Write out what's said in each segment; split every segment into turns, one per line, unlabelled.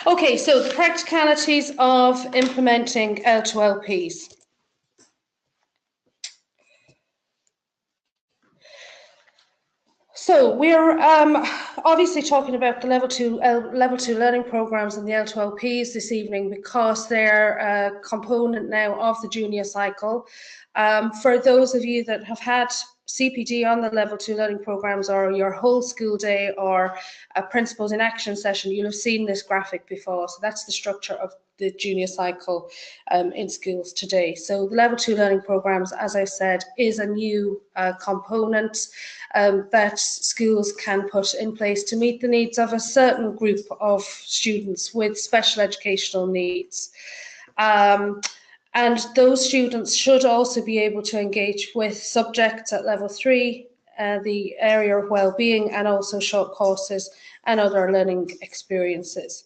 Okay, so the practicalities of implementing L2LPs. So we're obviously talking about the level two learning programs and the L2LPs this evening because they're a component now of the junior cycle. For those of you that have had CPD on the level 2 learning programs or your whole school day or a principles in action session, you'll have seen this graphic before. So that's the structure of the junior cycle in schools today. So the level 2 learning programs, as I said, is a new component that schools can put in place to meet the needs of a certain group of students with special educational needs. And those students should also be able to engage with subjects at level 3, the area of well-being, and also short courses and other learning experiences.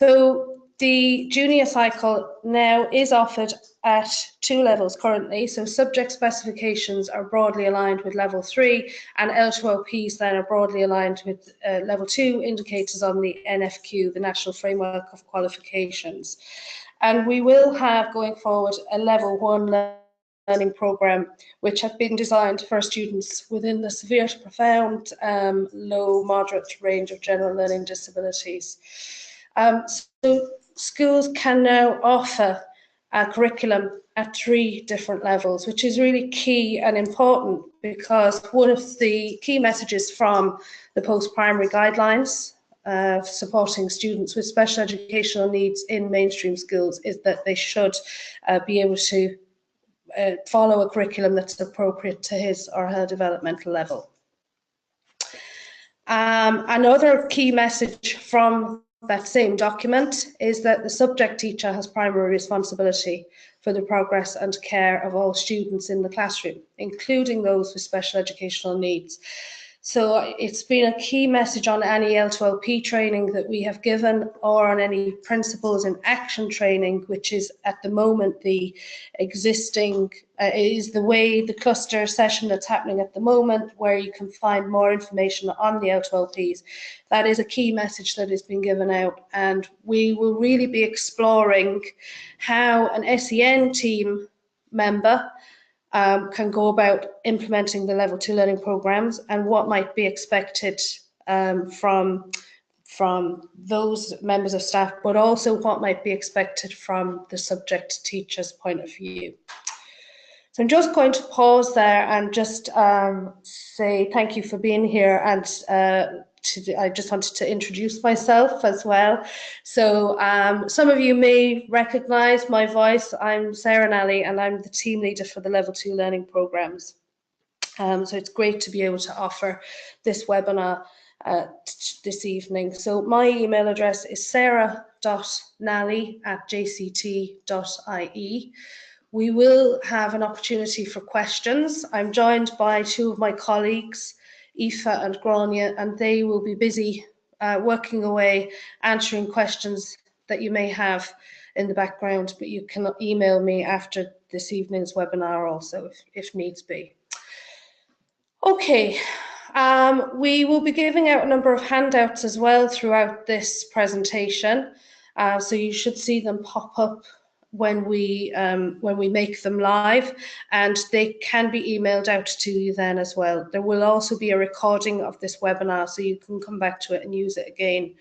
So the junior cycle now is offered at 2 levels currently. So subject specifications are broadly aligned with level 3, and L2LPs then are broadly aligned with level 2 indicators on the NFQ, the National Framework of Qualifications. And we will have, going forward, a level 1 learning programme, which have been designed for students within the severe to profound, low, moderate range of general learning disabilities. So schools can now offer a curriculum at 3 different levels, which is really key and important because one of the key messages from the post-primary guidelines supporting students with special educational needs in mainstream schools is that they should be able to follow a curriculum that's appropriate to his or her developmental level. Another key message from that same document is that the subject teacher has primary responsibility for the progress and care of all students in the classroom, including those with special educational needs. So it's been a key message on any L2LP training that we have given, or on any principles in action training, which is at the moment the existing, is the way the cluster session that's happening at the moment, where you can find more information on the L2LPs. That is a key message that has been given out, and we will really be exploring how an SEN team member can go about implementing the level 2 learning programs and what might be expected from those members of staff, but also what might be expected from the subject teacher's point of view. So I'm just going to pause there and just say thank you for being here, and I just wanted to introduce myself as well. So some of you may recognise my voice. I'm Sarah Nally, and I'm the team leader for the Level 2 learning programmes. So it's great to be able to offer this webinar this evening. So my email address is sarah.nally@jct.ie. We will have an opportunity for questions. I'm joined by 2 of my colleagues, Aoife and Grania, and they will be busy working away, answering questions that you may have in the background, but you can email me after this evening's webinar also, if needs be. Okay, we will be giving out a number of handouts as well throughout this presentation, so you should see them pop up when we make them live, and they can be emailed out to you then as well. There will also be a recording of this webinar, so you can come back to it and use it again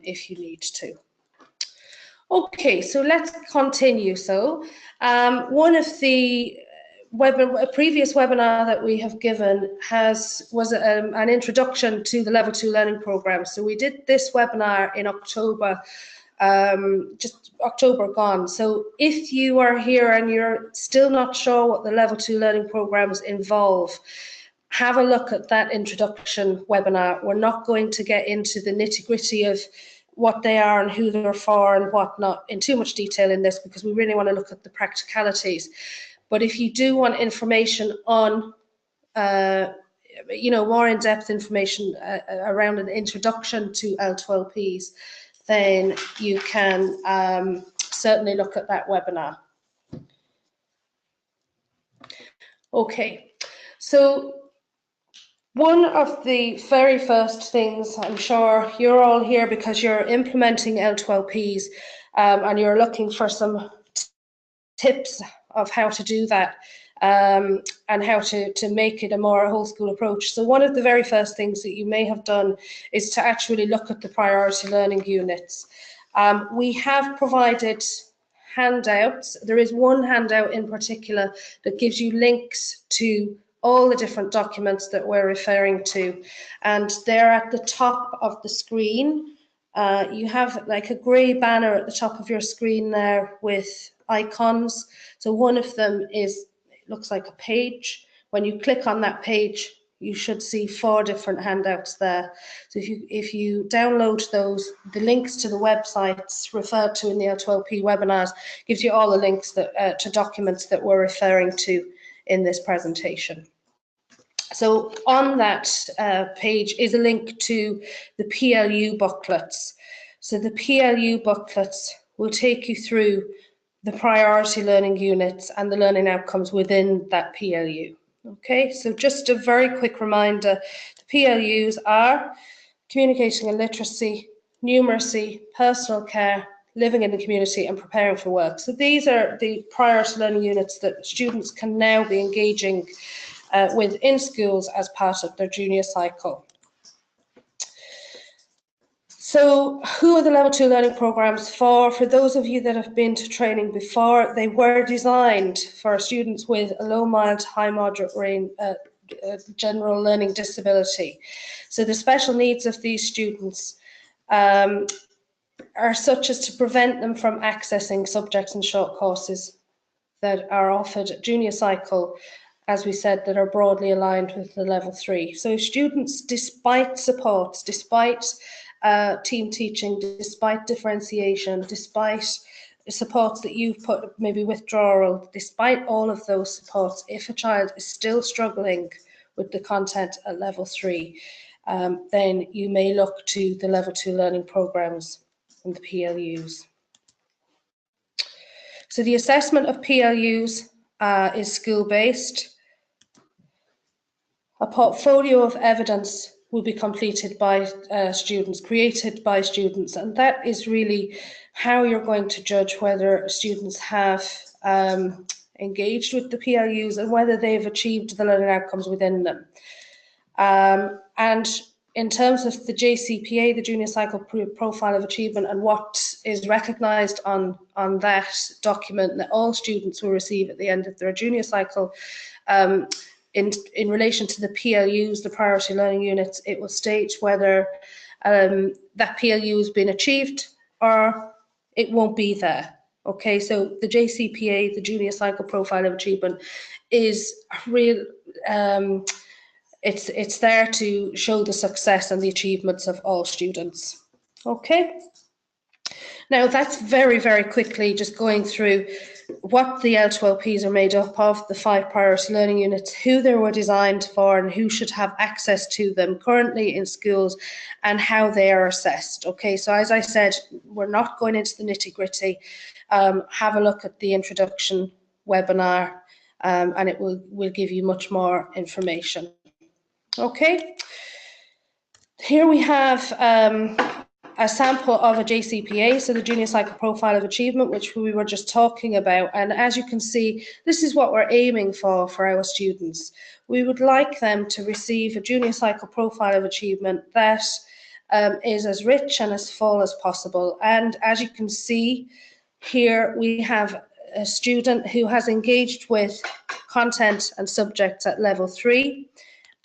if you need to. Okay, so let's continue. So one of the a previous webinar that we have given was an introduction to the Level 2 learning programme. So we did this webinar in October, just October gone. So if you are here and you're still not sure what the Level 2 learning programmes involve, have a look at that introduction webinar. We're not going to get into the nitty-gritty of what they are and who they're for and whatnot in too much detail in this, because we really want to look at the practicalities. But if you do want information on, more in-depth information around an introduction to L2LPs, then you can certainly look at that webinar. Okay, so One of the very first things, I'm sure you're all here because you're implementing L2LPs and you're looking for some tips of how to do that and how to make it a more whole school approach. So one of the very first things that you may have done is to actually look at the priority learning units. We have provided handouts. There is one handout in particular that gives you links to all the different documents that we're referring to, and they're at the top of the screen. You have like a grey banner at the top of your screen there with icons. So one of them is, it looks like a page. When you click on that page, you should see 4 different handouts there. So if you download those, the links to the websites referred to in the L2LP webinars gives you all the links that, to documents that we're referring to in this presentation. So on that page is a link to the PLU booklets. So the PLU booklets will take you through the priority learning units and the learning outcomes within that PLU. Okay, so just a very quick reminder, the PLUs are communicating and literacy, numeracy, personal care, living in the community and preparing for work. So these are the priority learning units that students can now be engaging with in schools as part of their junior cycle. So who are the level 2 learning programs for? For those of you that have been to training before, they were designed for students with a low, mild, high, moderate range, general learning disability. So the special needs of these students are such as to prevent them from accessing subjects and short courses that are offered at junior cycle, as we said, that are broadly aligned with the level 3. So students, despite supports, despite team teaching, despite differentiation, despite supports that you've put, maybe withdrawal, despite all of those supports, if a child is still struggling with the content at level 3, then you may look to the level 2 learning programs and the PLUs. So the assessment of PLUs is school-based. A portfolio of evidence will be completed by students, created by students, and that is really how you're going to judge whether students have engaged with the PLUs and whether they've achieved the learning outcomes within them. And in terms of the JCPA, the Junior Cycle Profile of Achievement, and what is recognised on that document that all students will receive at the end of their junior cycle, in relation to the PLUs, the priority learning units, it will state whether that PLU has been achieved or it won't be there. Okay, so the JCPA, the Junior Cycle Profile of Achievement, is real. It's there to show the success and the achievements of all students. Okay. Now that's very, very quickly just going through what the L2LPs are made up of, the 5 priority learning units, who they were designed for and who should have access to them currently in schools, and how they are assessed. Okay, so as I said, we're not going into the nitty-gritty. Have a look at the introduction webinar and it will give you much more information. Okay, here we have a sample of a JCPA, so the Junior Cycle Profile of Achievement, which we were just talking about. And as you can see, this is what we're aiming for our students. We would like them to receive a Junior Cycle Profile of Achievement that is as rich and as full as possible. And as you can see here, we have a student who has engaged with content and subjects at level 3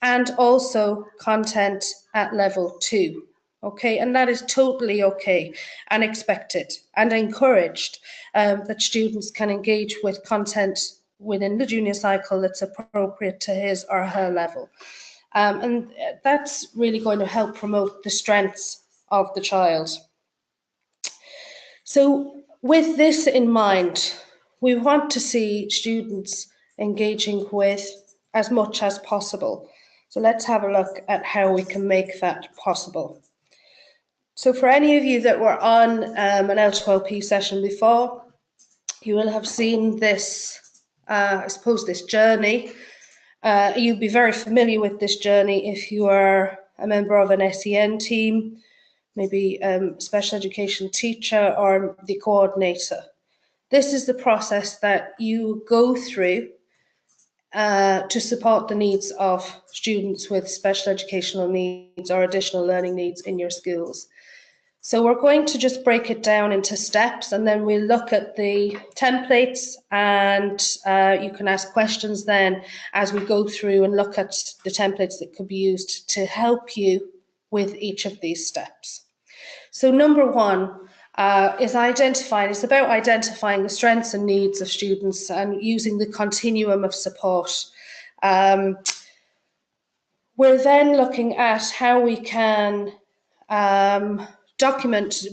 and also content at level 2. Okay, and that is totally okay and expected and encouraged that students can engage with content within the junior cycle that's appropriate to his or her level. And that's really going to help promote the strengths of the child. So with this in mind, we want to see students engaging with as much as possible. So let's have a look at how we can make that possible. So for any of you that were on an L2LP session before, you will have seen this, I suppose, this journey. You'd be very familiar with this journey if you are a member of an SEN team, maybe special education teacher or the coordinator. This is the process that you go through to support the needs of students with special educational needs or additional learning needs in your schools. So we're going to just break it down into steps, and then we'll look at the templates, and you can ask questions then as we go through and look at the templates that could be used to help you with each of these steps. So number one is it's about identifying the strengths and needs of students and using the continuum of support. We're then looking at how we can document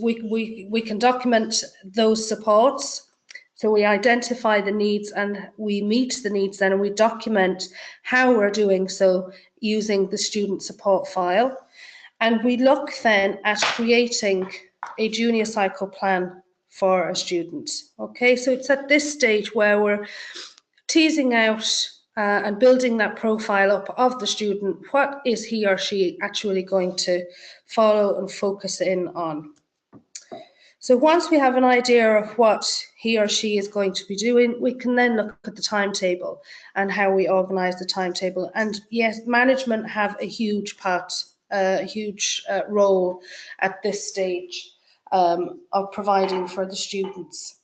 those supports. So we identify the needs and we meet the needs then, and we document how we're doing so using the student support file. And we look then at creating a junior cycle plan for a student. Okay, so it's at this stage where we're teasing out and building that profile up of the student. What is he or she actually going to follow and focus in on? So once we have an idea of what he or she is going to be doing, we can then look at the timetable and how we organise the timetable. And yes, management have a huge part, a huge role at this stage of providing for the students.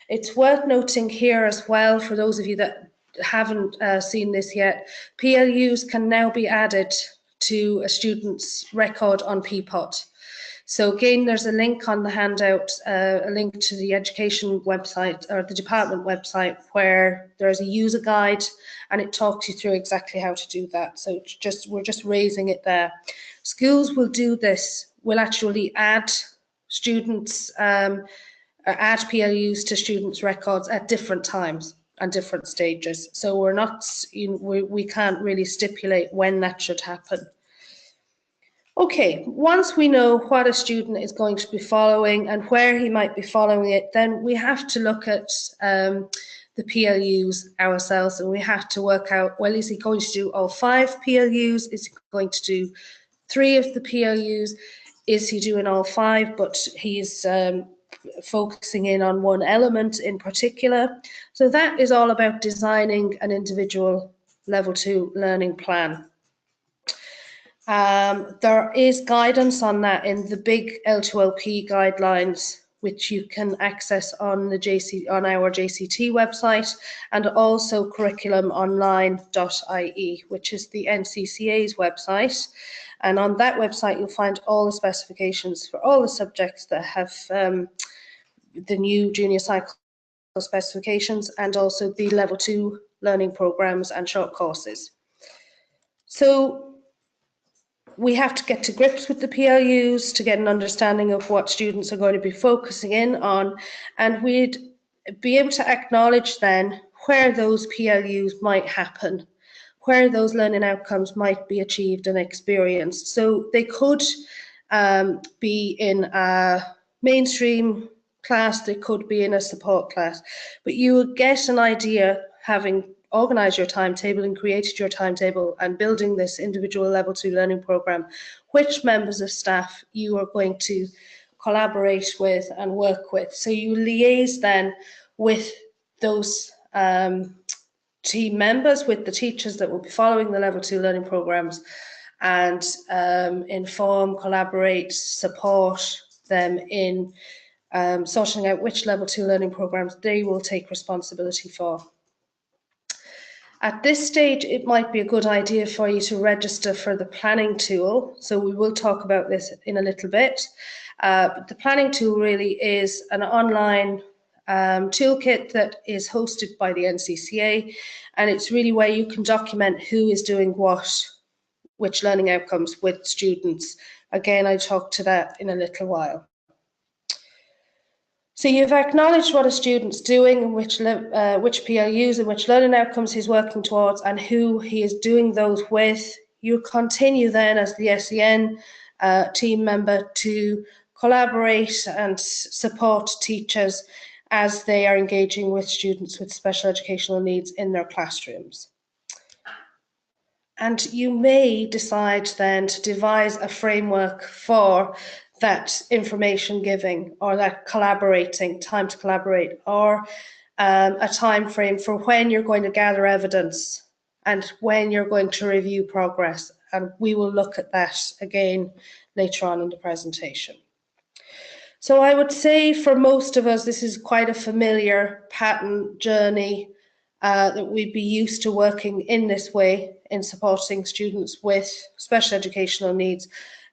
It's worth noting here as well, for those of you that haven't seen this yet, PLUs can now be added to a student's record on Peapod. So again, there's a link on the handout, a link to the education website or the department website, where there's a user guide and it talks you through exactly how to do that. So we're just raising it there. Schools will do this, will actually add students, add PLUs to students' records at different times and different stages. So we're not, we can't really stipulate when that should happen. Okay, once we know what a student is going to be following and where he might be following it, then we have to look at the PLUs ourselves, and we have to work out, well, is he going to do all 5 PLUs? Is he going to do 3 of the PLUs? Is he doing all 5, but he's focusing in on one element in particular? So that is all about designing an individual level 2 learning plan. There is guidance on that in the big L2LP guidelines, which you can access on our JCT website, and also curriculumonline.ie, which is the NCCA's website. And on that website, you'll find all the specifications for all the subjects that have the new junior cycle specifications, and also the level 2 learning programs and short courses. So we have to get to grips with the PLUs to get an understanding of what students are going to be focusing in on, and we'd be able to acknowledge then where those PLUs might happen, where those learning outcomes might be achieved and experienced. So they could be in a mainstream class, they could be in a support class, but you would get an idea, having organised your timetable and created your timetable and building this individual level 2 learning programme, which members of staff you are going to collaborate with and work with. So you liaise then with those team members, with the teachers that will be following the level 2 learning programmes, and inform, collaborate, support them in sorting out which level 2 learning programmes they will take responsibility for. At this stage, it might be a good idea for you to register for the planning tool. So we will talk about this in a little bit. But the planning tool really is an online toolkit that is hosted by the NCCA, and it's really where you can document who is doing what, which learning outcomes with students. Again, I'll talk to that in a little while. So you've acknowledged what a student's doing, which PLUs and which learning outcomes he's working towards, and who he is doing those with. You continue then as the SEN team member to collaborate and support teachers as they are engaging with students with special educational needs in their classrooms. And you may decide then to devise a framework for that information giving, or that collaborating, time to collaborate, or a time frame for when you're going to gather evidence and when you're going to review progress. And we will look at that again later on in the presentation. So I would say for most of us, this is quite a familiar pattern journey that we'd be used to working in this way in supporting students with special educational needs.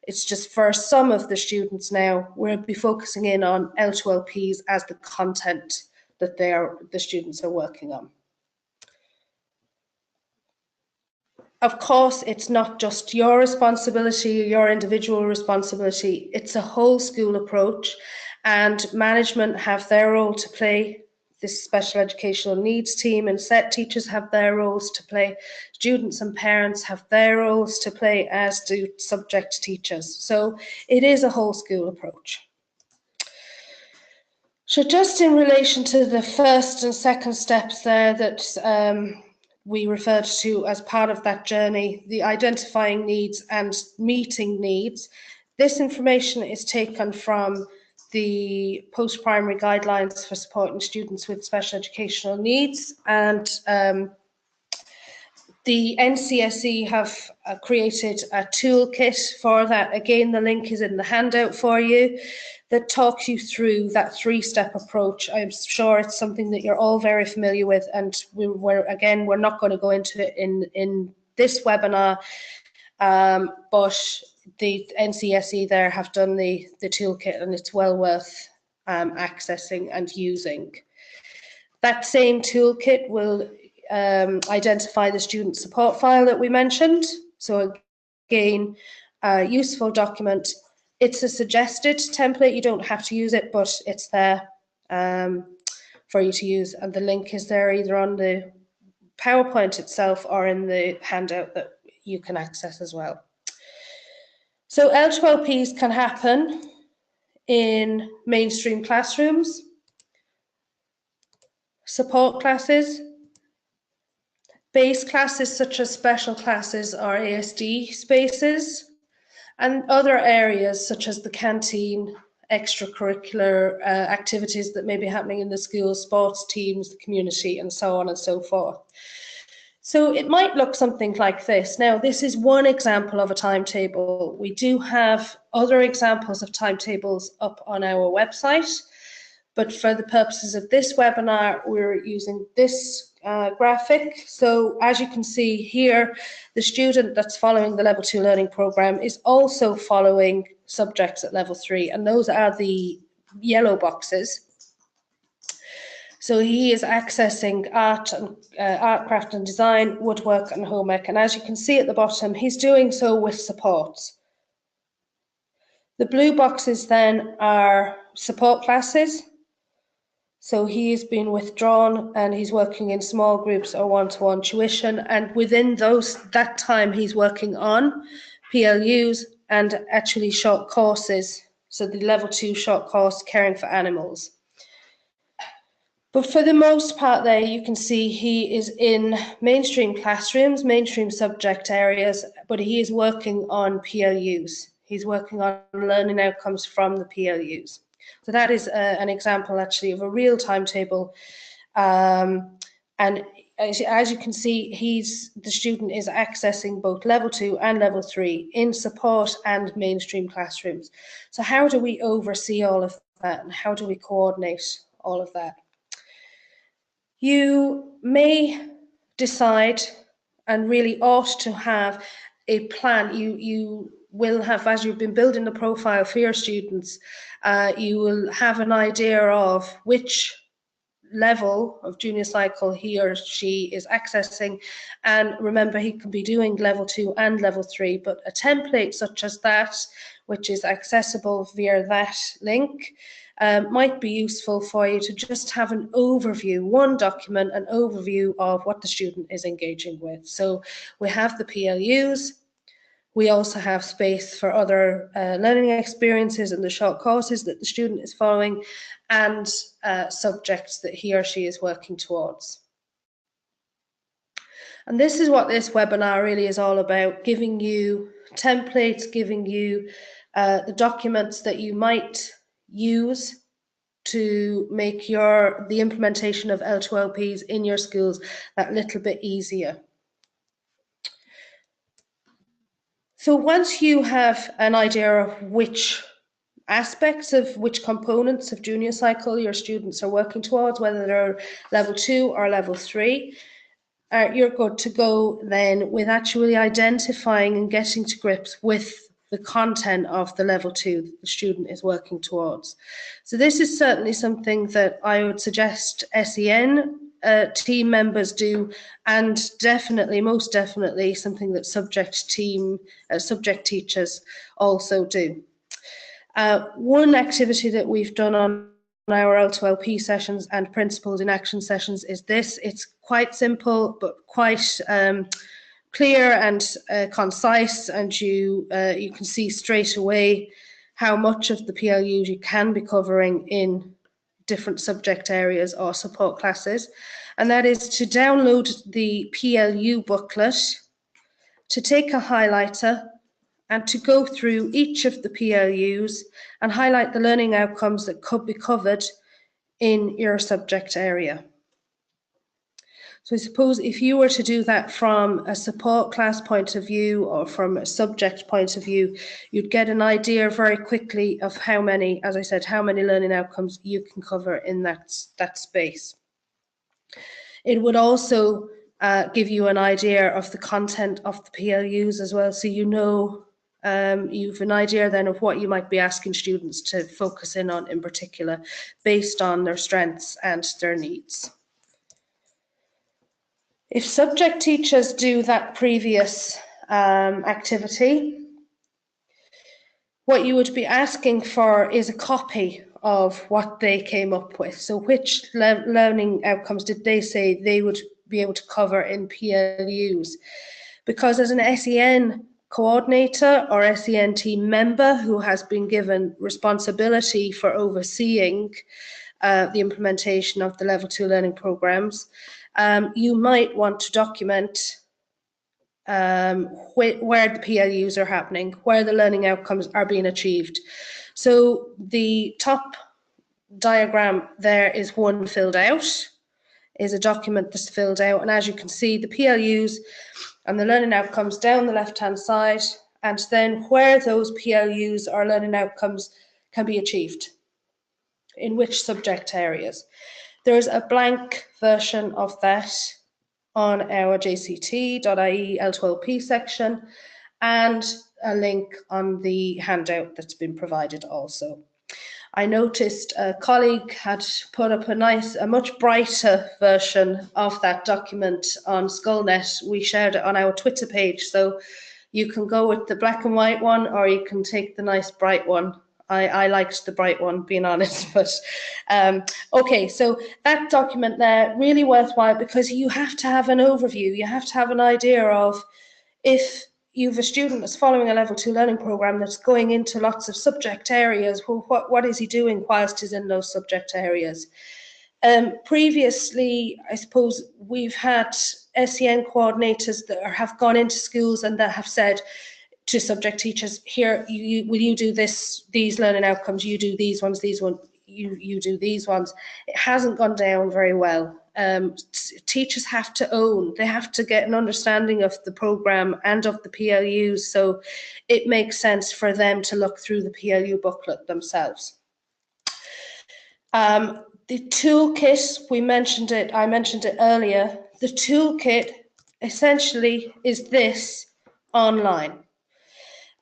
It's just for some of the students now, we'll be focusing in on L2LPs as the content that the students are working on. Of course, it's not just your responsibility, your individual responsibility, it's a whole school approach, and management have their role to play. This special educational needs team and set teachers have their roles to play. Students and parents have their roles to play, as do subject teachers. So it is a whole school approach. So just in relation to the first and second steps there that we referred to as part of that journey, the identifying needs and meeting needs, this information is taken from the post-primary guidelines for supporting students with special educational needs, and the NCSE have created a toolkit for that. Again, the link is in the handout for you, that talks you through that three-step approach. I'm sure it's something that you're all very familiar with, and we're not going to go into it in this webinar, but the NCSE there have done the toolkit, and it's well worth accessing and using. That same toolkit will identify the student support file that we mentioned. So again, a useful document. It's a suggested template. You don't have to use it, but it's there for you to use. And the link is there either on the PowerPoint itself or in the handout that you can access as well. So L2LPs can happen in mainstream classrooms, support classes, base classes such as special classes or ASD spaces, and other areas such as the canteen, extracurricular activities that may be happening in the school, sports teams, the community, and so on and so forth. So it might look something like this. Now, this is one example of a timetable. We do have other examples of timetables up on our website, but for the purposes of this webinar, we're using this graphic. So as you can see here, the student that's following the Level 2 learning programme is also following subjects at Level 3, and those are the yellow boxes. So he is accessing art, craft and design, woodwork and home ec, and as you can see at the bottom, he's doing so with supports. The blue boxes then are support classes. So he's been withdrawn and he's working in small groups or one-to-one tuition, and within that time he's working on PLUs and actually short courses, so the Level 2 short course, Caring for Animals. But for the most part there, you can see he is in mainstream classrooms, mainstream subject areas, but he is working on PLUs. He's working on learning outcomes from the PLUs. So that is an example actually of a real timetable. And as you can see, the student is accessing both Level 2 and Level 3 in support and mainstream classrooms. So how do we oversee all of that, and how do we coordinate all of that? You may decide, and really ought to have, a plan. You will have, as you've been building the profile for your students, you will have an idea of which level of junior cycle he or she is accessing, and remember, he can be doing Level 2 and Level 3, but a template such as that, which is accessible via that link, might be useful for you to just have an overview, one document, an overview of what the student is engaging with. So we have the PLUs, we also have space for other learning experiences and the short courses that the student is following, and subjects that he or she is working towards. And this is what this webinar really is all about, giving you templates, giving you the documents that you might use to make the implementation of L2LPs in your schools that little bit easier. So once you have an idea of which aspects of which components of junior cycle your students are working towards, whether they're level 2 or level 3, you're good to go then with actually identifying and getting to grips with the content of the level 2 that the student is working towards. So this is certainly something that I would suggest SEN team members do, and definitely, most definitely, something that subject teachers also do. One activity that we've done on our L2LP sessions and Principles in Action sessions is this. It's quite simple, but quite clear and concise, and you can see straight away how much of the PLUs you can be covering in different subject areas or support classes. And that is to download the PLU booklet, to take a highlighter, and to go through each of the PLUs and highlight the learning outcomes that could be covered in your subject area. So I suppose if you were to do that from a support class point of view or from a subject point of view, you'd get an idea very quickly of how many, as I said, how many learning outcomes you can cover in that space. It would also give you an idea of the content of the PLUs as well, so you know you've an idea then of what you might be asking students to focus in on in particular, based on their strengths and their needs. If subject teachers do that previous activity, what you would be asking for is a copy of what they came up with. So which learning outcomes did they say they would be able to cover in PLUs? Because as an SEN coordinator or SEN team member who has been given responsibility for overseeing the implementation of the level 2 learning programs, you might want to document where the PLUs are happening, where the learning outcomes are being achieved. So the top diagram there is one filled out, is a document that's filled out, and as you can see, the PLUs and the learning outcomes down the left-hand side, and then where those PLUs or learning outcomes can be achieved, in which subject areas. There's a blank version of that on our jct.ie L2LP section, and a link on the handout that's been provided also. I noticed a colleague had put up a much brighter version of that document on SkullNet. We shared it on our Twitter page, so you can go with the black and white one, or you can take the nice bright one. I liked the bright one, being honest, but okay, so that document there, really worthwhile, because you have to have an overview, you have to have an idea of, if you have a student that's following a level 2 learning program that's going into lots of subject areas, well, what is he doing whilst he's in those subject areas? Previously, I suppose we've had SEN coordinators that have gone into schools and that have said to subject teachers, here, will you do these learning outcomes, you do these ones, you do these ones. It hasn't gone down very well. Teachers have to own, they have to get an understanding of the program and of the PLUs, so it makes sense for them to look through the PLU booklet themselves. The toolkit, I mentioned it earlier, the toolkit essentially is this online.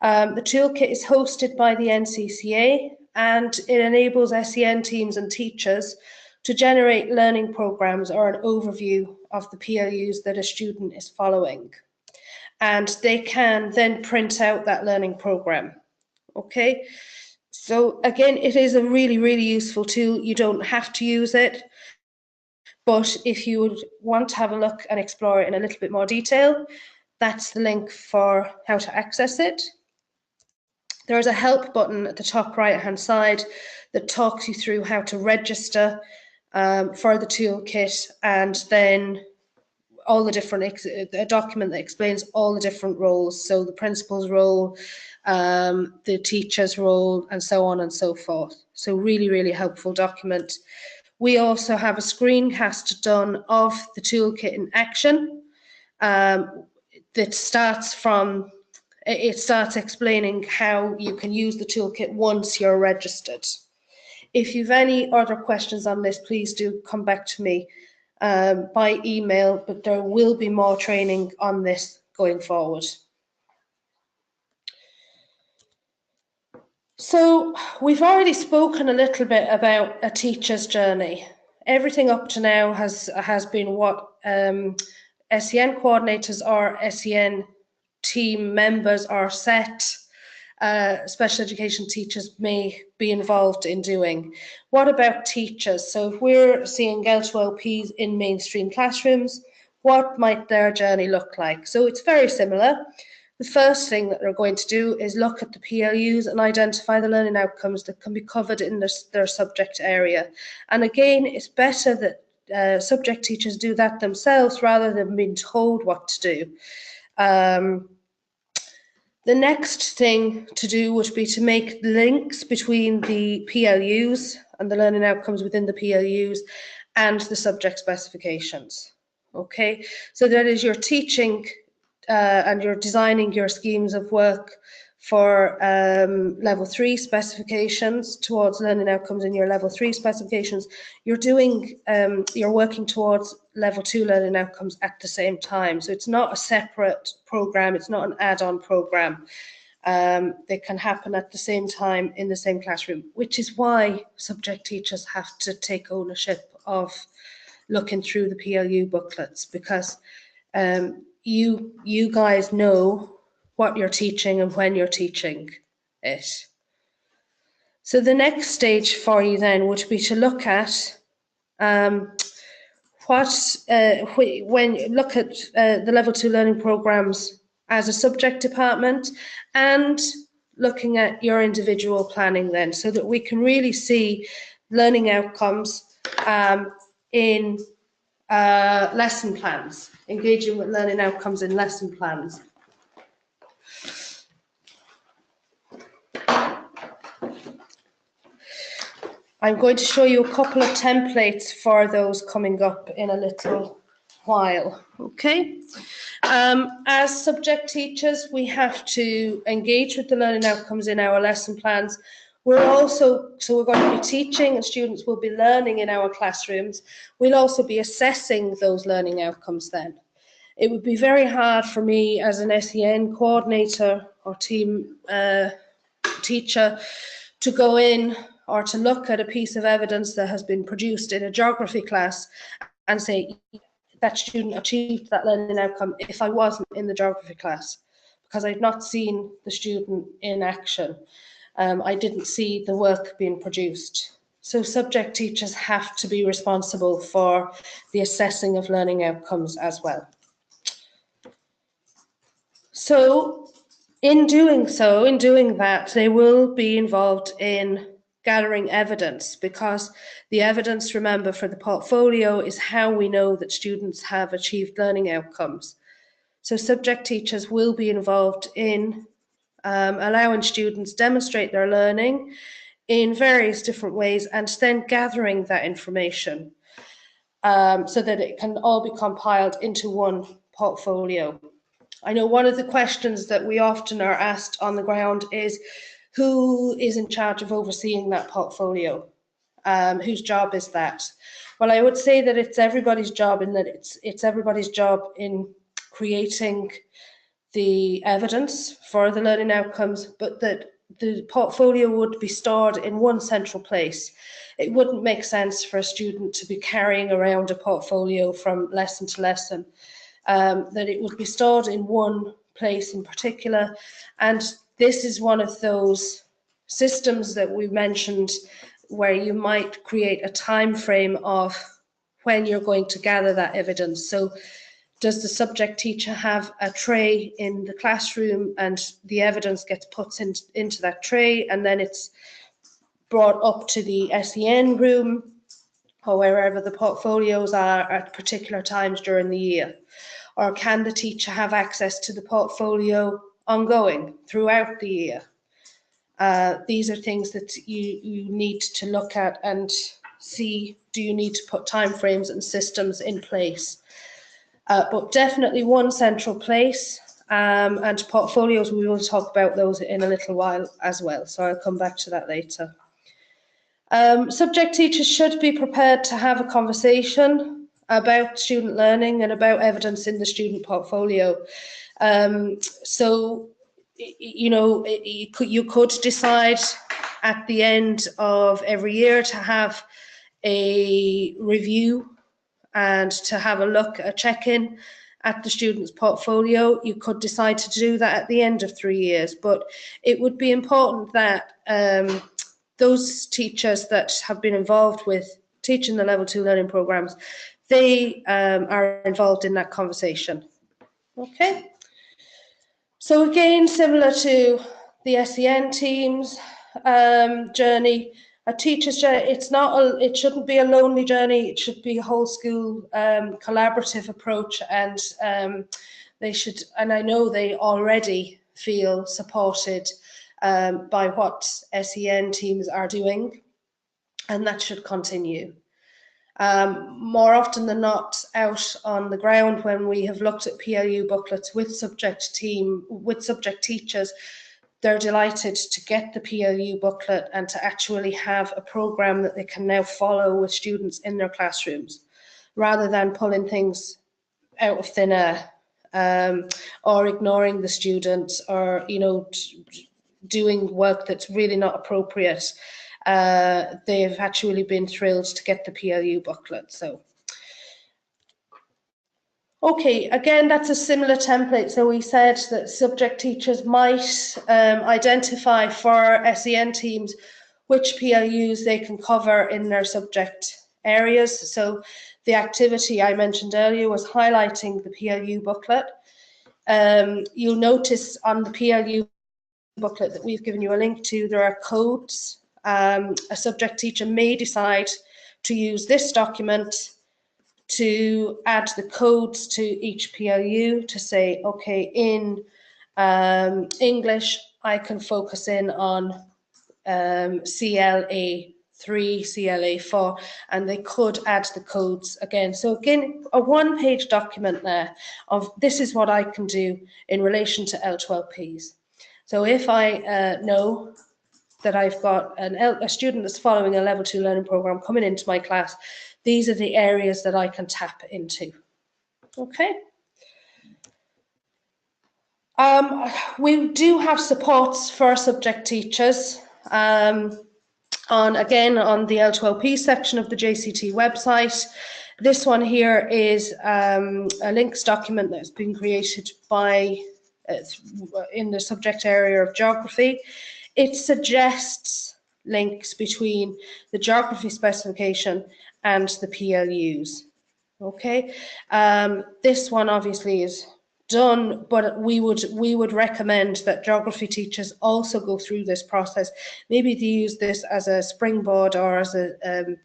The toolkit is hosted by the NCCA, and it enables SEN teams and teachers to generate learning programs or an overview of the PLUs that a student is following. And they can then print out that learning program. Okay, so again, it is a really, really useful tool. You don't have to use it, but if you would want to have a look and explore it in a little bit more detail, that's the link for how to access it. There is a help button at the top right-hand side that talks you through how to register for the toolkit, and then all the different, a document that explains all the different roles. So the principal's role, the teacher's role, and so on and so forth. So really, really helpful document. We also have a screencast done of the toolkit in action that starts from, it starts explaining how you can use the toolkit once you're registered. If you've any other questions on this, please do come back to me by email, but there will be more training on this going forward. So we've already spoken a little bit about a teacher's journey. Everything up to now has been what SEN coordinators or SEN team members are set. Special education teachers may be involved in doing. What about teachers? So if we're seeing L2LPs in mainstream classrooms, what might their journey look like? So it's very similar. The first thing that they're going to do is look at the PLUs and identify the learning outcomes that can be covered in their subject area. And again, it's better that subject teachers do that themselves rather than being told what to do. The next thing to do would be to make links between the PLUs and the learning outcomes within the PLUs and the subject specifications. Okay, so that is your teaching and you're designing your schemes of work for level 3 specifications towards learning outcomes in your level 3 specifications. You're doing, you're working towards level 2 learning outcomes at the same time. So it's not a separate program, it's not an add-on program. They can happen at the same time in the same classroom, which is why subject teachers have to take ownership of looking through the PLU booklets, because you guys know what you're teaching and when you're teaching it. So the next stage for you then would be to look at when you look at the level 2 learning programs as a subject department, and looking at your individual planning then, so that we can really see learning outcomes in lesson plans, engaging with learning outcomes in lesson plans. I'm going to show you a couple of templates for those coming up in a little while. Okay. As subject teachers, we have to engage with the learning outcomes in our lesson plans. We're going to be teaching, and students will be learning in our classrooms. We'll also be assessing those learning outcomes then. It would be very hard for me as an SEN coordinator or team teacher to go in or to look at a piece of evidence that has been produced in a geography class and say that student achieved that learning outcome if I wasn't in the geography class, because I've not seen the student in action. I didn't see the work being produced. So subject teachers have to be responsible for the assessing of learning outcomes as well. So in doing that, they will be involved in gathering evidence, because the evidence, remember, for the portfolio is how we know that students have achieved learning outcomes. So subject teachers will be involved in allowing students demonstrate their learning in various different ways, and then gathering that information so that it can all be compiled into one portfolio. I know one of the questions that we often are asked on the ground is, who is in charge of overseeing that portfolio? Whose job is that? Well, I would say that it's everybody's job, in that it's everybody's job in creating the evidence for the learning outcomes, but that the portfolio would be stored in one central place. It wouldn't make sense for a student to be carrying around a portfolio from lesson to lesson, that it would be stored in one place in particular. And this is one of those systems that we mentioned where you might create a time frame of when you're going to gather that evidence. So does the subject teacher have a tray in the classroom, and the evidence gets put into that tray, and then it's brought up to the SEN room or wherever the portfolios are at particular times during the year? Or can the teacher have access to the portfolio ongoing throughout the year? These are things that you need to look at and see, do you need to put timeframes and systems in place? But definitely one central place, and portfolios, we will talk about those in a little while as well, so I'll come back to that later. Subject teachers should be prepared to have a conversation about student learning and about evidence in the student portfolio. So, you know, you could decide at the end of every year to have a review and to have a look, a check-in at the student's portfolio. You could decide to do that at the end of 3 years, but it would be important that those teachers that have been involved with teaching the Level 2 learning programmes, they are involved in that conversation. Okay. So again, similar to the SEN team's journey, a teacher's journey, it shouldn't be a lonely journey. It should be a whole school collaborative approach, and they should, and I know they already feel supported by what SEN teams are doing, and that should continue. More often than not, out on the ground, when we have looked at PLU booklets with subject teachers, they're delighted to get the PLU booklet and to actually have a programme that they can now follow with students in their classrooms, rather than pulling things out of thin air or ignoring the students, or doing work that's really not appropriate. They've actually been thrilled to get the PLU booklet. So, okay, again, that's a similar template. So we said that subject teachers might identify for SEN teams which PLUs they can cover in their subject areas. So the activity I mentioned earlier was highlighting the PLU booklet. You'll notice on the PLU booklet that we've given you a link to, there are codes. A subject teacher may decide to use this document to add the codes to each PLU to say, okay, in English, I can focus in on CLA 3, CLA 4, and they could add the codes again. So again, a one-page document there of this is what I can do in relation to L2LPs. So if I know that I've got a student that's following a Level 2 learning programme coming into my class, these are the areas that I can tap into. Okay. We do have supports for subject teachers on the L2LP section of the JCT website. This one here is a links document that's been created by in the subject area of geography. It suggests links between the geography specification and the PLUs. Okay, this one obviously is done, but we would recommend that geography teachers also go through this process. Maybe they use this as a springboard or as an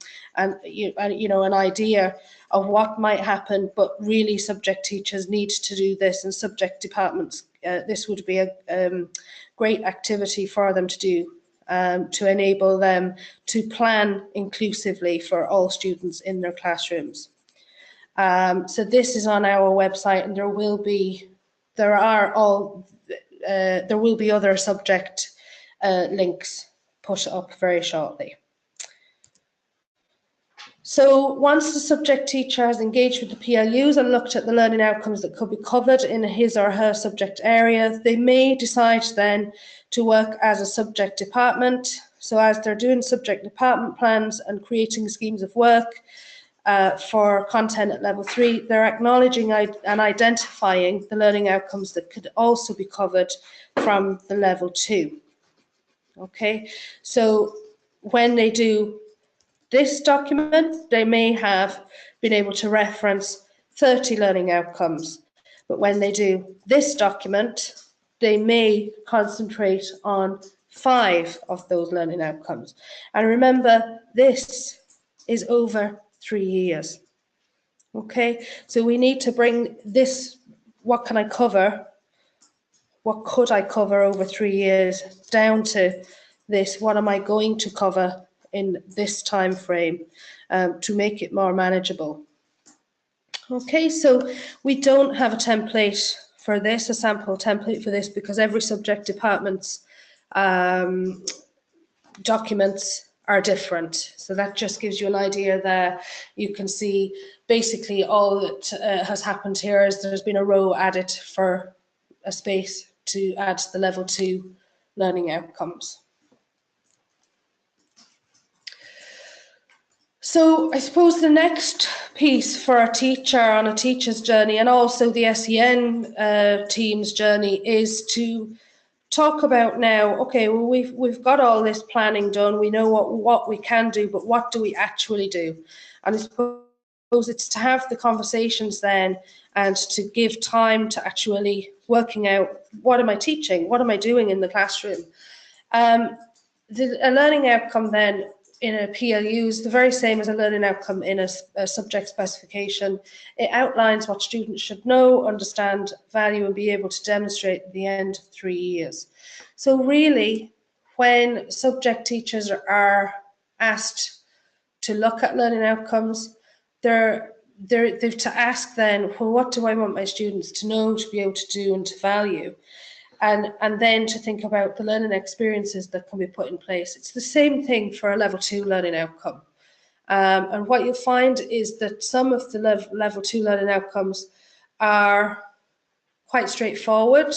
idea of what might happen, but really subject teachers need to do this, and subject departments, this would be a great activity for them to do, to enable them to plan inclusively for all students in their classrooms. So this is on our website, and there will be other subject links put up very shortly. So once the subject teacher has engaged with the PLUs and looked at the learning outcomes that could be covered in his or her subject area, they may decide then to work as a subject department. So as they're doing subject department plans and creating schemes of work for content at Level 3, they're acknowledging and identifying the learning outcomes that could also be covered from the Level 2. Okay, so when they do this document, they may have been able to reference 30 learning outcomes, but when they do this document, they may concentrate on 5 of those learning outcomes. And remember, this is over 3 years. Okay, so we need to bring this, what can I cover, what could I cover over 3 years, down to this, what am I going to cover in this time frame, to make it more manageable. Okay, so we don't have a template for this, a sample template for this, because every subject department's documents are different. So that just gives you an idea there. You can see basically all that has happened here is there's been a row added for a space to add to the level 2 learning outcomes. So I suppose the next piece for a teacher on a teacher's journey, and also the SEN team's journey, is to talk about now, okay, well, we've got all this planning done, we know what we can do, but what do we actually do? And I suppose it's to have the conversations then, and to give time to actually working out, what am I teaching? What am I doing in the classroom? A learning outcome then in a PLU is the very same as a learning outcome in a subject specification. It outlines what students should know, understand, value, and be able to demonstrate at the end of 3 years. So really, when subject teachers are asked to look at learning outcomes, they've to ask then, well, what do I want my students to know, to be able to do, and to value? And then to think about the learning experiences that can be put in place. It's the same thing for a level 2 learning outcome. And what you'll find is that some of the level 2 learning outcomes are quite straightforward.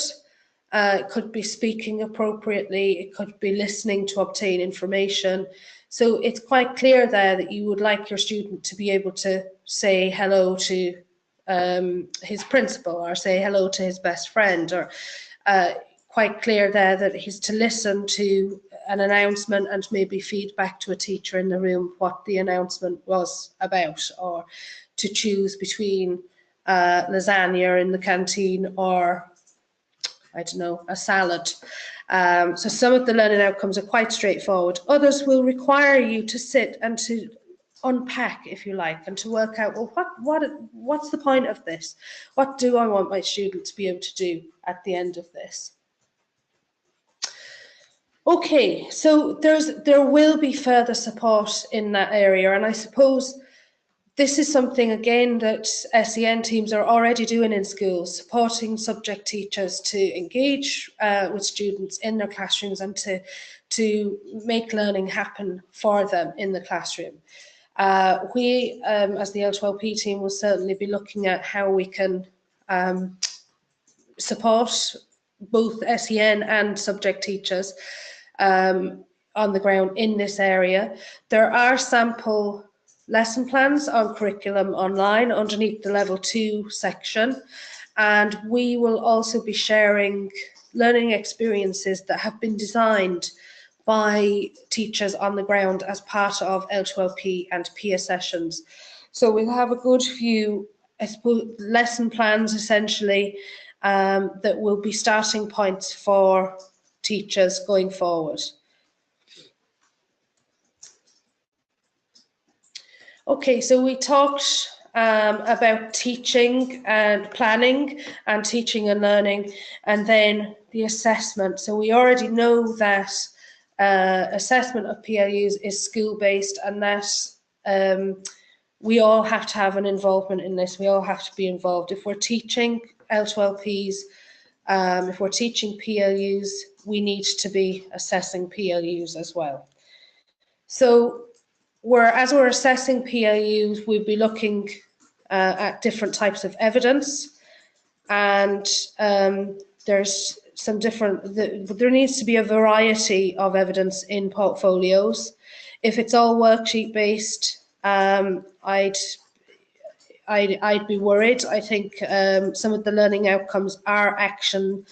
It could be speaking appropriately, it could be listening to obtain information. So it's quite clear there that you would like your student to be able to say hello to his principal, or say hello to his best friend, or quite clear there that he's to listen to an announcement and maybe feed back to a teacher in the room what the announcement was about, or to choose between lasagna in the canteen or, I don't know, a salad. So some of the learning outcomes are quite straightforward. Others will require you to sit and to unpack, if you like, and to work out, well, what's the point of this? What do I want my student to be able to do at the end of this? Okay, so there will be further support in that area, and I suppose this is something, again, that SEN teams are already doing in schools, supporting subject teachers to engage with students in their classrooms and to make learning happen for them in the classroom. We, as the L2LP team, will certainly be looking at how we can support both SEN and subject teachers on the ground in this area. There are sample lesson plans on curriculum online underneath the level 2 section, and we will also be sharing learning experiences that have been designed by teachers on the ground as part of L2LP and peer sessions. So we'll have a good few, I suppose, lesson plans essentially that will be starting points for teachers going forward. Okay, so we talked about teaching and planning and teaching and learning, and then the assessment. So we already know that assessment of PLUs is school-based, and that we all have to have an involvement in this. We all have to be involved. If we're teaching L2LPs, if we're teaching PLUs, we need to be assessing PLUs as well. So as we're assessing PLUs, we'll be looking at different types of evidence, and there's some different, there needs to be a variety of evidence in portfolios. If it's all worksheet based, I'd be worried. I think some of the learning outcomes are action,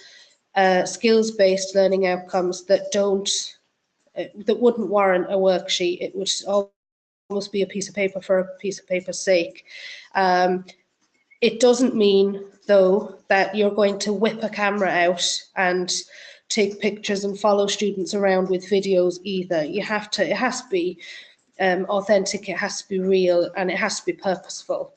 skills-based learning outcomes that wouldn't warrant a worksheet. It would almost be a piece of paper for a piece of paper's sake. It doesn't mean, though, that you're going to whip a camera out and take pictures and follow students around with videos either. It has to be authentic, it has to be real, and it has to be purposeful.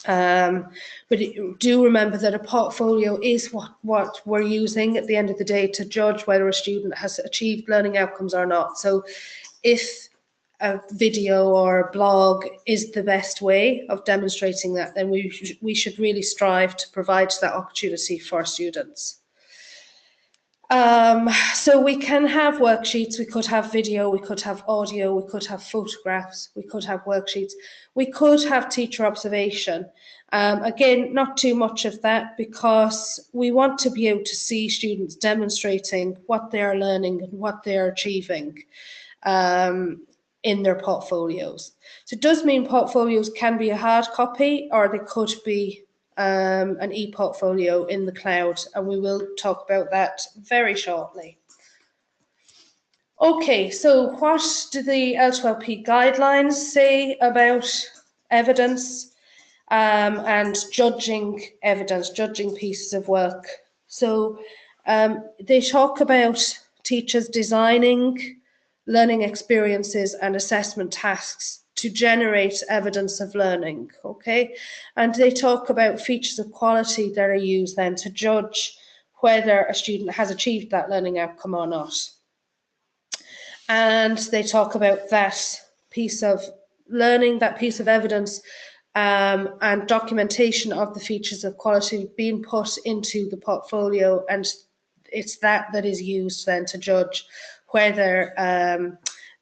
But do remember that a portfolio is what we're using at the end of the day to judge whether a student has achieved learning outcomes or not. So if a video or a blog is the best way of demonstrating that, then we should really strive to provide that opportunity for students. So we can have worksheets, we could have video, we could have audio, we could have photographs, we could have worksheets, we could have teacher observation. Again, not too much of that, because we want to be able to see students demonstrating what they are learning and what they are achieving in their portfolios. So it does mean portfolios can be a hard copy, or they could be an e-portfolio in the cloud, and we will talk about that very shortly. Okay, so what do the L2LP guidelines say about evidence and judging evidence, judging pieces of work? So they talk about teachers designing learning experiences and assessment tasks to generate evidence of learning, okay? And they talk about features of quality that are used then to judge whether a student has achieved that learning outcome or not. And they talk about that piece of learning, that piece of evidence, and documentation of the features of quality being put into the portfolio, and it's that is used then to judge whether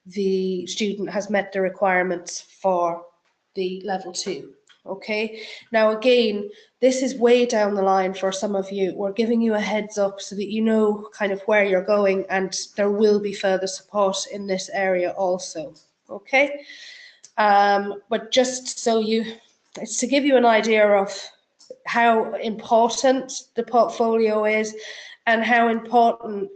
the student has met the requirements for the level 2. Okay, now again, this is way down the line for some of you. We're giving you a heads up so that you know kind of where you're going, and there will be further support in this area also. Okay, but just so it's to give you an idea of how important the portfolio is and how important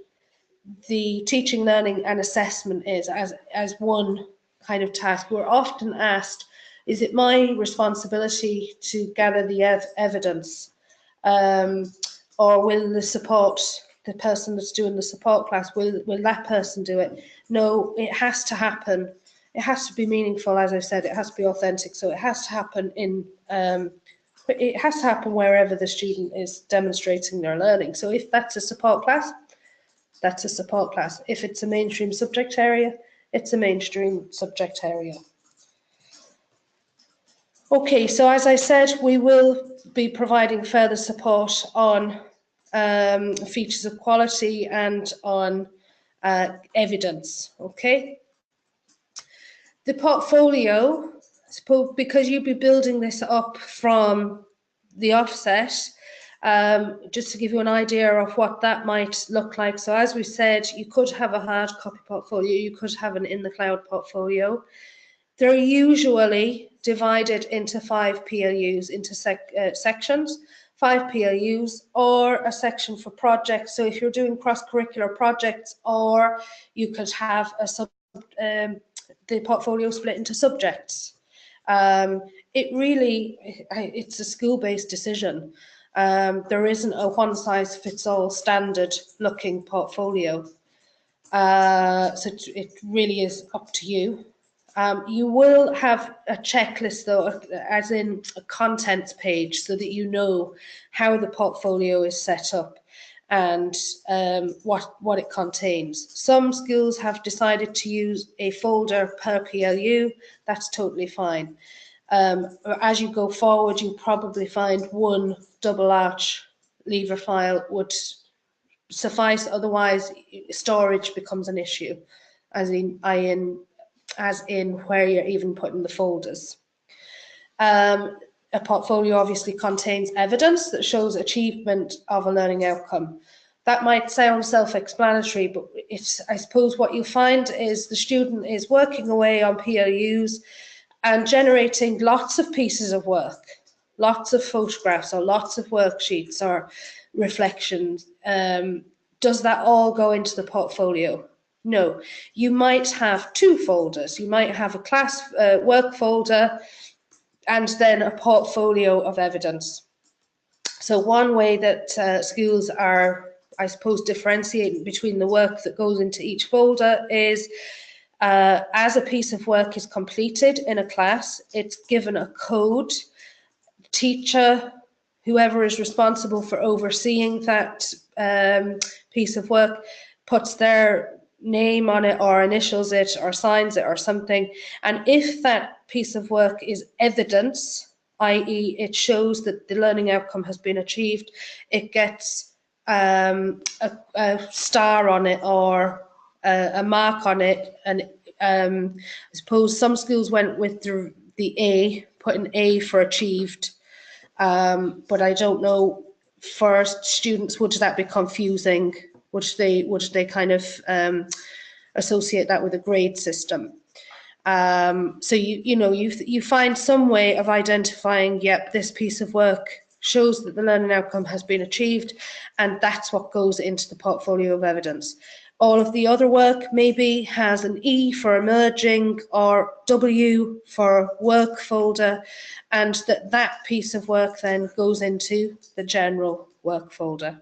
the teaching, learning and assessment is as one kind of task. We're often asked, is it my responsibility to gather the evidence, or will the person that's doing the support class, will that person do it? No, it has to happen. It has to be meaningful, as I said, it has to be authentic. So it has to happen it has to happen wherever the student is demonstrating their learning. So if that's a support class, that's a support class. If it's a mainstream subject area, it's a mainstream subject area. Okay, so as I said, we will be providing further support on features of quality and on evidence, okay? The portfolio, because you'll be building this up from the offset, just to give you an idea of what that might look like. So as we said, you could have a hard copy portfolio, you could have an in the cloud portfolio. They're usually divided into 5 PLUs, into sections, 5 PLUs, or a section for projects. So if you're doing cross-curricular projects, or you could have the portfolio split into subjects. It's a school-based decision. There isn't a one-size-fits-all standard-looking portfolio. So it really is up to you. You will have a checklist, though, as in a contents page, so that you know how the portfolio is set up and what it contains. Some schools have decided to use a folder per PLU. That's totally fine. As you go forward, you'll probably find one double arch lever file would suffice. Otherwise, storage becomes an issue, as in where you're even putting the folders. A portfolio obviously contains evidence that shows achievement of a learning outcome. That might sound self-explanatory, but I suppose what you'll find is the student is working away on PLUs and generating lots of pieces of work, lots of photographs or lots of worksheets or reflections. Does that all go into the portfolio? No, you might have 2 folders. You might have a class work folder and then a portfolio of evidence. So one way that schools are, I suppose, differentiating between the work that goes into each folder is As a piece of work is completed in a class, it's given a code. Teacher, whoever is responsible for overseeing that piece of work, puts their name on it or initials it or signs it or something. And if that piece of work is evidence, i.e. it shows that the learning outcome has been achieved, it gets a star on it or a mark on it. And I suppose some schools went with the A, put an A for achieved. But I don't know, for students, would that be confusing? Would they kind of associate that with a grade system? So you find some way of identifying, yep, this piece of work shows that the learning outcome has been achieved, and that's what goes into the portfolio of evidence. All of the other work maybe has an E for emerging or W for work folder, and that piece of work then goes into the general work folder.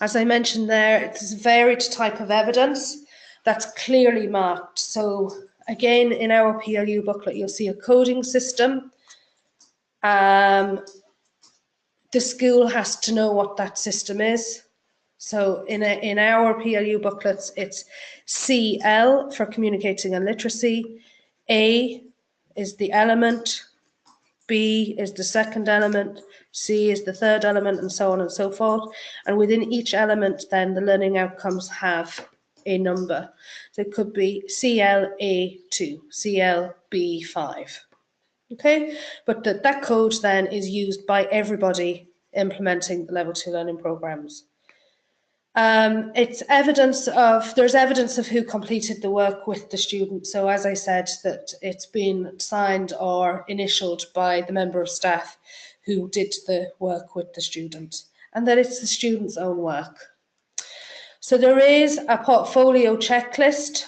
As I mentioned there, it's a varied type of evidence that's clearly marked. So again, in our PLU booklet, you'll see a coding system. The school has to know what that system is. So in our PLU booklets, it's CL for communicating and literacy, A is the element, B is the second element, C is the third element, and so on and so forth. And within each element, then the learning outcomes have a number. So it could be CLA2, CLB5. Okay, but that code then is used by everybody implementing the Level 2 learning programs. There's evidence of who completed the work with the student. So as I said, that it's been signed or initialed by the member of staff who did the work with the student, and that it's the student's own work. So there is a portfolio checklist.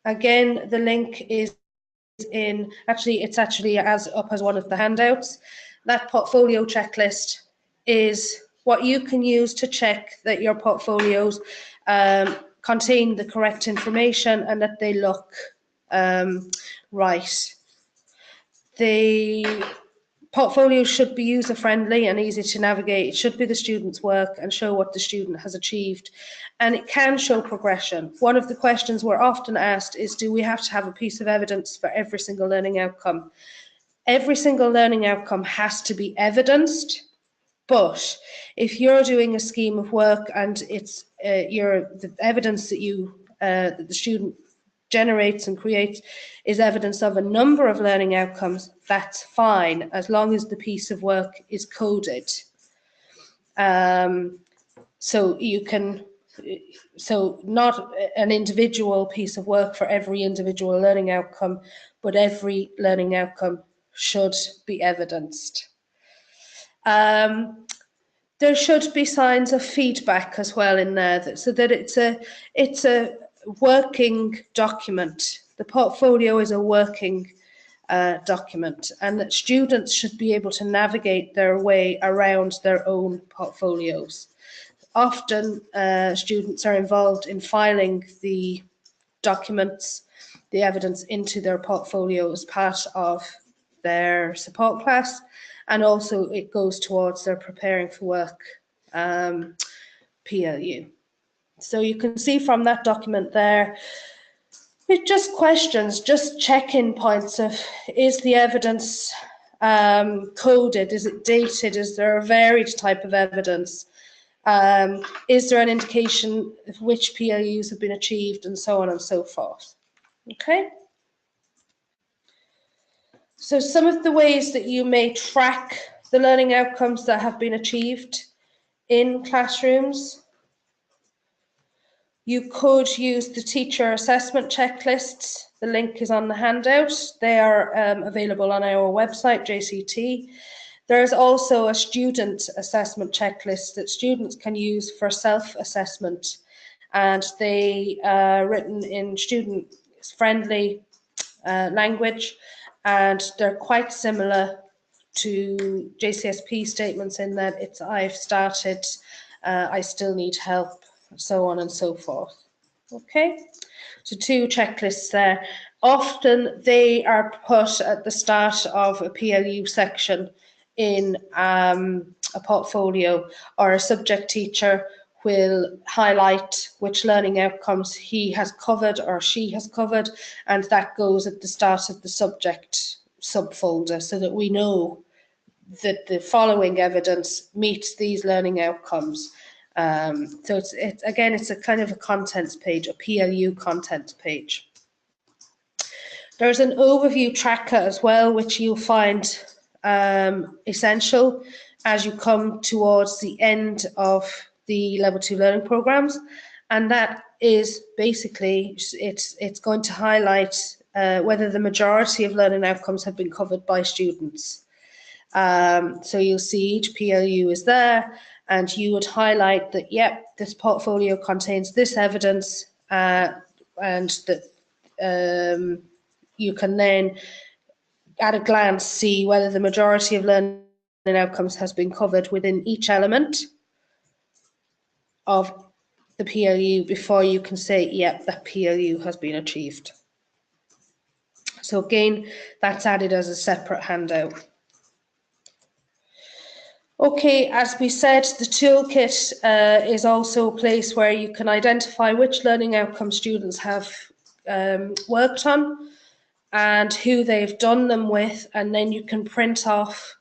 Again, the link is it's actually as one of the handouts. That portfolio checklist is what you can use to check that your portfolios contain the correct information and that they look right. The portfolio should be user-friendly and easy to navigate. It should be the student's work and show what the student has achieved. And it can show progression. One of the questions we're often asked is, do we have to have a piece of evidence for every single learning outcome? Every single learning outcome has to be evidenced, but if you're doing a scheme of work and it's the evidence that the student generates and creates is evidence of a number of learning outcomes, that's fine, as long as the piece of work is coded. So not an individual piece of work for every individual learning outcome, but every learning outcome should be evidenced. There should be signs of feedback as well in there, so that it's a working document. The portfolio is a working document, and that students should be able to navigate their way around their own portfolios. Often students are involved in filing the documents, the evidence into their portfolio as part of their support class, and also it goes towards their preparing for work PLU. So you can see from that document there, it's just questions, just check-in points of, is the evidence coded, is it dated, is there a varied type of evidence, is there an indication of which PLUs have been achieved, and so on and so forth. Okay. So some of the ways that you may track the learning outcomes that have been achieved in classrooms. You could use the teacher assessment checklists. The link is on the handout. They are available on our website, JCT. There is also a student assessment checklist that students can use for self-assessment, and they are written in student-friendly language, and they're quite similar to JCSP statements in that it's I've started, I still need help, so on and so forth. Okay, so 2 checklists there. Often they are put at the start of a PLU section in a portfolio, or a subject teacher will highlight which learning outcomes he has covered or she has covered, and that goes at the start of the subject subfolder so that we know that the following evidence meets these learning outcomes. So it's a kind of a contents page, a PLU contents page. There's an overview tracker as well, which you'll find essential as you come towards the end of the Level 2 learning programs. And that is basically, it's going to highlight whether the majority of learning outcomes have been covered by students. So you'll see each PLU is there, and you would highlight that, yep, this portfolio contains this evidence, and that you can then at a glance see whether the majority of learning outcomes has been covered within each element of the PLU before you can say, yep, that PLU has been achieved. So again, that's added as a separate handout. Okay, as we said, the toolkit is also a place where you can identify which learning outcomes students have worked on and who they've done them with, and then you can print off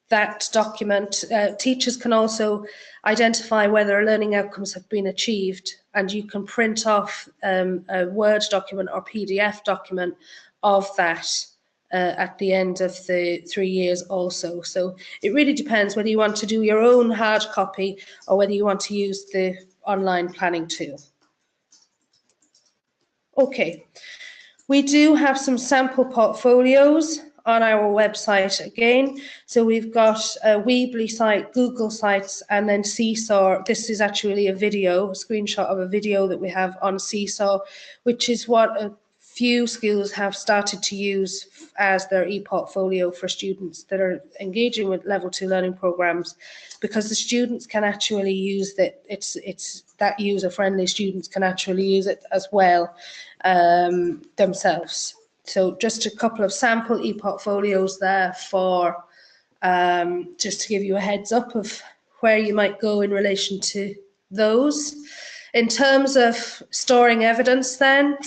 that document. Teachers can also identify whether learning outcomes have been achieved, and you can print off a Word document or PDF document of that at the end of the 3 years also. So it really depends whether you want to do your own hard copy or whether you want to use the online planning tool. Okay, we do have some sample portfolios on our website again. So we've got a Weebly site, Google Sites, and then Seesaw. This is actually a video, a screenshot of a video that we have on Seesaw, which is what a few schools have started to use as their e-portfolio for students that are engaging with Level 2 learning programs, because the students can actually use that. It's that user-friendly. Students can actually use it as well themselves. So just a couple of sample e-portfolios there for just to give you a heads up of where you might go in relation to those. In terms of storing evidence then,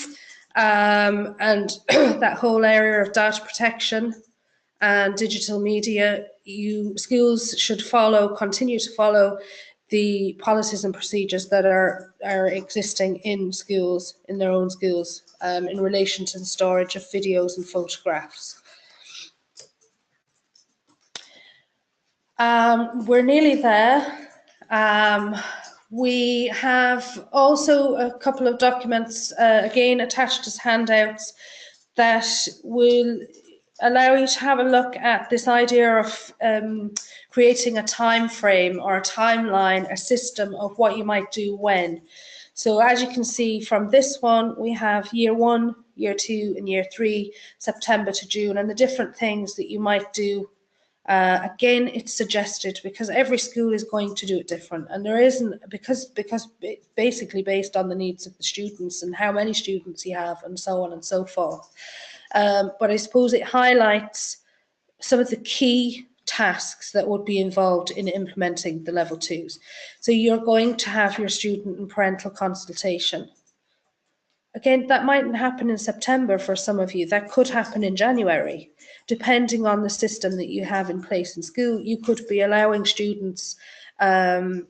and that whole area of data protection and digital media, schools should continue to follow the policies and procedures that are existing in schools, in their own schools, in relation to the storage of videos and photographs. We're nearly there. We have also a couple of documents, again, attached as handouts that will allow you to have a look at this idea of creating a time frame or a timeline, a system of what you might do when. So as you can see from this one, we have year 1, year 2, and year 3, September to June, and the different things that you might do. Again, it's suggested because every school is going to do it different, and there isn't, because it's basically based on the needs of the students and how many students you have and so on and so forth. But I suppose it highlights some of the key tasks that would be involved in implementing the Level 2s. So you're going to have your student and parental consultation. Again, that mightn't happen in September for some of you. That could happen in January. Depending on the system that you have in place in school, you could be allowing students trial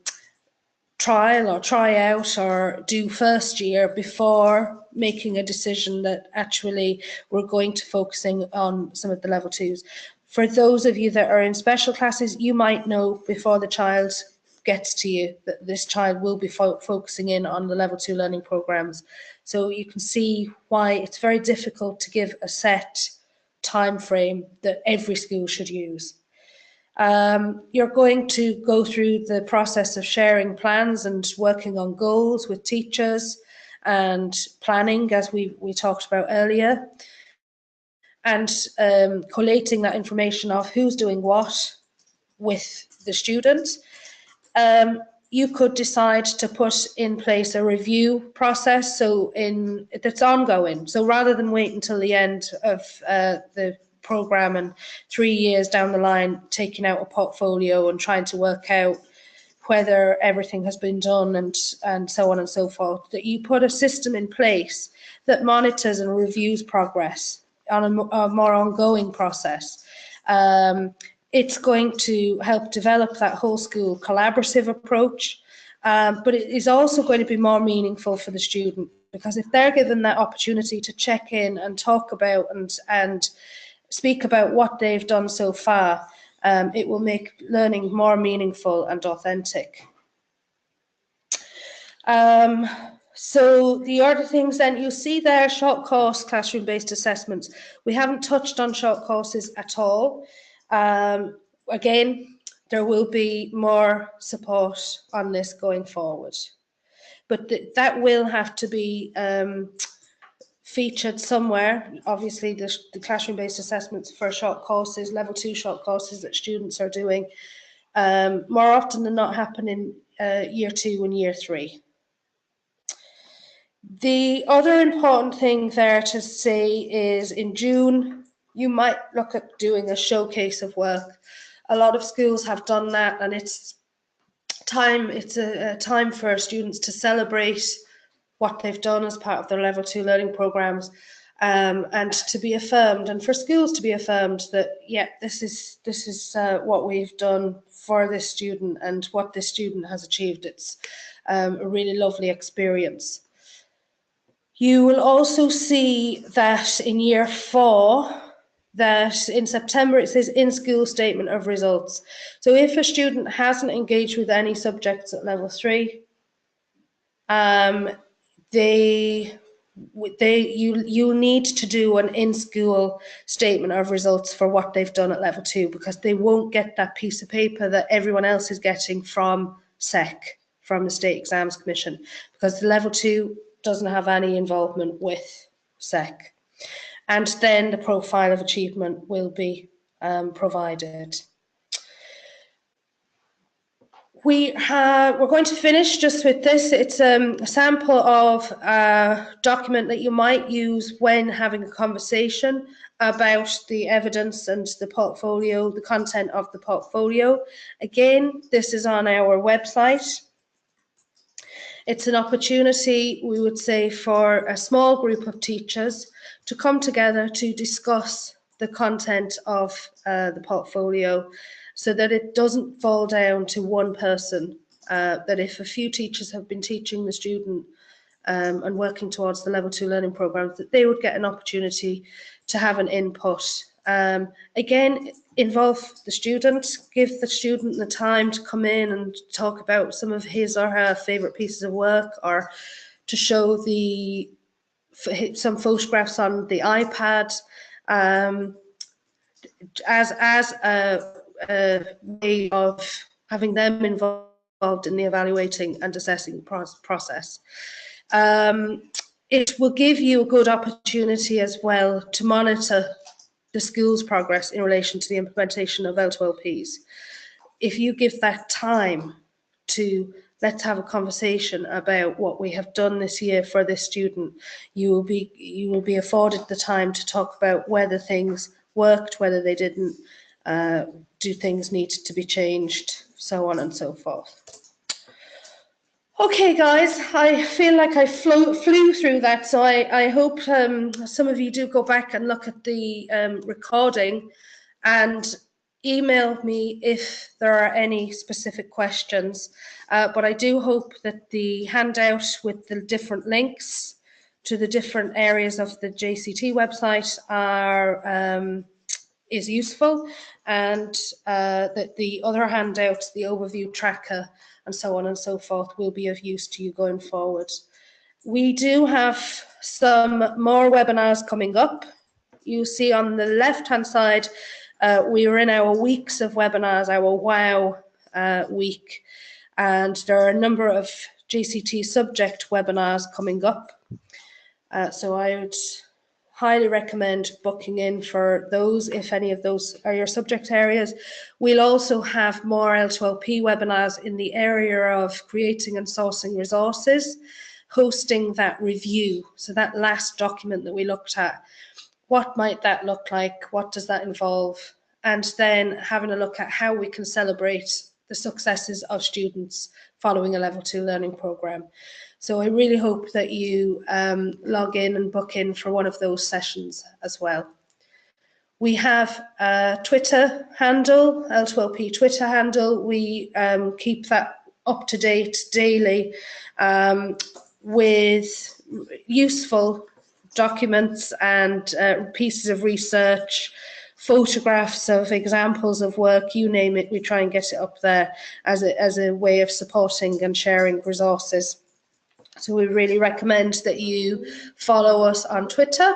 or try out or do first year before making a decision that actually we're going to focusing on some of the Level 2s. For those of you that are in special classes, you might know before the child gets to you that this child will be focusing in on the Level 2 learning programs. So you can see why it's very difficult to give a set time frame that every school should use. You're going to go through the process of sharing plans and working on goals with teachers and planning, as we talked about earlier, and collating that information of who's doing what with the students. you could decide to put in place a review process that's ongoing. So rather than wait until the end of the programme and 3 years down the line taking out a portfolio and trying to work out whether everything has been done and so on and so forth, that you put a system in place that monitors and reviews progress on a more ongoing process. It's going to help develop that whole school collaborative approach, but it is also going to be more meaningful for the student, because if they're given that opportunity to check in and talk about and speak about what they've done so far, it will make learning more meaningful and authentic. So the other things then, you'll see there, short course classroom-based assessments. We haven't touched on short courses at all. Again, there will be more support on this going forward, but that will have to be featured somewhere. Obviously, the classroom-based assessments for short courses, level 2 short courses that students are doing, more often than not happen in year 2 and year 3. The other important thing there to say is in June, you might look at doing a showcase of work. A lot of schools have done that, and it's a time for students to celebrate what they've done as part of their level 2 learning programs, and to be affirmed, and for schools to be affirmed that, yeah, this is what we've done for this student and what this student has achieved. It's a really lovely experience. You will also see that in year 4, that in September it says in-school statement of results. So if a student hasn't engaged with any subjects at level 3, you'll need to do an in-school statement of results for what they've done at level 2, because they won't get that piece of paper that everyone else is getting from SEC, from the State Exams Commission, because the level 2 doesn't have any involvement with SEC. And then the profile of achievement will be provided. We're going to finish just with this. It's a sample of a document that you might use when having a conversation about the evidence and the portfolio, the content of the portfolio. Again, this is on our website. It's an opportunity, we would say, for a small group of teachers to come together to discuss the content of the portfolio, so that it doesn't fall down to one person, that if a few teachers have been teaching the student and working towards the level 2 learning programs, that they would get an opportunity to have an input. Again, involve the student, give the student the time to come in and talk about some of his or her favourite pieces of work, or to show some photographs on the iPad, as a way of having them involved in the evaluating and assessing process. It will give you a good opportunity as well to monitor the school's progress in relation to the implementation of L2LPs. If you give that time to, let's have a conversation about what we have done this year for this student, you will be afforded the time to talk about whether things worked, whether they didn't, do things need to be changed, so on and so forth. Okay, guys, I feel like I flew through that, so I hope some of you do go back and look at the recording and email me if there are any specific questions. But I do hope that the handout with the different links to the different areas of the JCT website is useful, and that the other handouts, the overview tracker, and so on and so forth, will be of use to you going forward. We do have some more webinars coming up. You see on the left-hand side, we are in our weeks of webinars, our WOW week, and there are a number of JCT subject webinars coming up. So I would highly recommend booking in for those if any of those are your subject areas. We'll also have more L2LP webinars in the area of creating and sourcing resources, hosting that review. So that last document that we looked at, what might that look like? What does that involve? And then having a look at how we can celebrate the successes of students following a Level 2 learning programme. So I really hope that you log in and book in for one of those sessions as well. We have a Twitter handle, L2LP Twitter handle. We keep that up to date daily with useful documents and pieces of research, photographs of examples of work, you name it, we try and get it up there as a way of supporting and sharing resources. So we really recommend that you follow us on Twitter.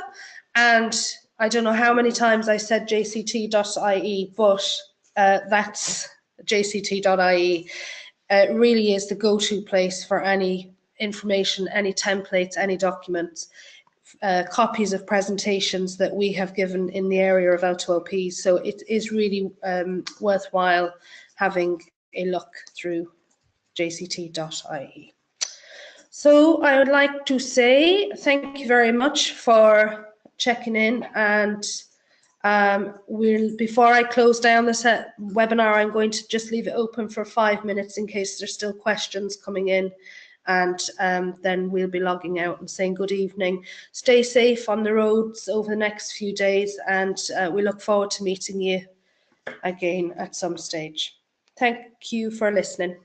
And I don't know how many times I said jct.ie, but that's jct.ie. It really is the go-to place for any information, any templates, any documents, copies of presentations that we have given in the area of L2LPs. So it is really worthwhile having a look through jct.ie. So I would like to say thank you very much for checking in, and before I close down this webinar, I'm going to just leave it open for 5 minutes in case there's still questions coming in, and then we'll be logging out and saying good evening. Stay safe on the roads over the next few days, and we look forward to meeting you again at some stage. Thank you for listening.